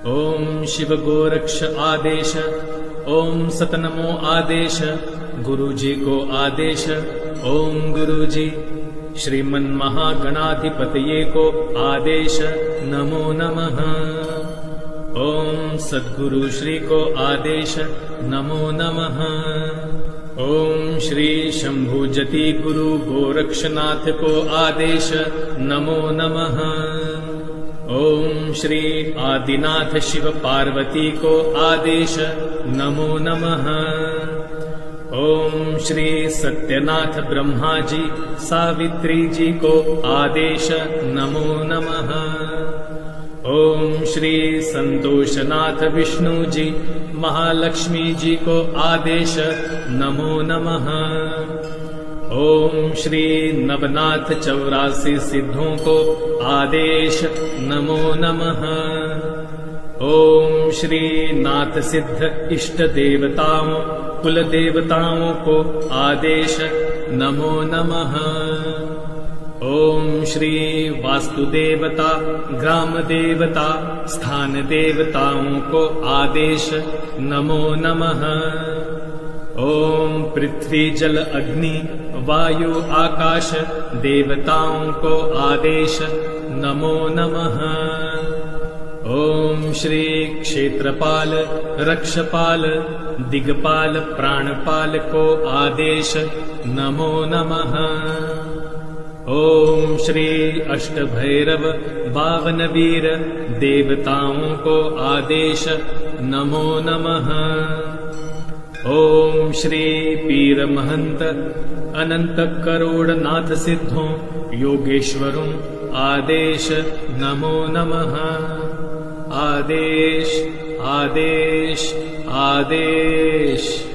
ओम शिव गोरक्ष आदेश, ओम सतनमो आदेश, गुरुजी को आदेश, ओम गुरुजी। श्रीमन महागणाधिपतये को आदेश, नमो नमः। ओम सद्गुरु श्री को आदेश, नमो नमः। ओम श्री शंभु जति गुरु गोरक्षनाथ को आदेश, नमो नमः। ओम श्री आदिनाथ शिव पार्वती को आदेश, नमो नमः। ओम श्री सत्यनाथ ब्रह्मा जी सावित्री जी को आदेश, नमो नमः। ओम श्री संतोषनाथ विष्णु जी महालक्ष्मी जी को आदेश, नमो नमः। ओम श्री नवनाथ 84 सिद्धों को आदेश, नमो नमः। ओम श्री नाथ सिद्ध इष्ट देवताओं कुल देवताओं को आदेश, नमो नमः। ओम श्री वास्तु देवता ग्राम देवता स्थान देवताओं को आदेश, नमो नमः। ओम पृथ्वी जल अग्नि वायु आकाश देवताओं को आदेश, नमो नमः। ओम श्री क्षेत्रपाल रक्षपाल दिगपाल प्राणपाल को आदेश, नमो नमः। ओम श्री अष्टभैरव 52 वीर देवताओं को आदेश, नमो नमः। ओम श्री पीर महंत अनंत करोड़ नाथ सिद्धों योगेश्वरों आदेश, नमो नमः। आदेश आदेश आदेश।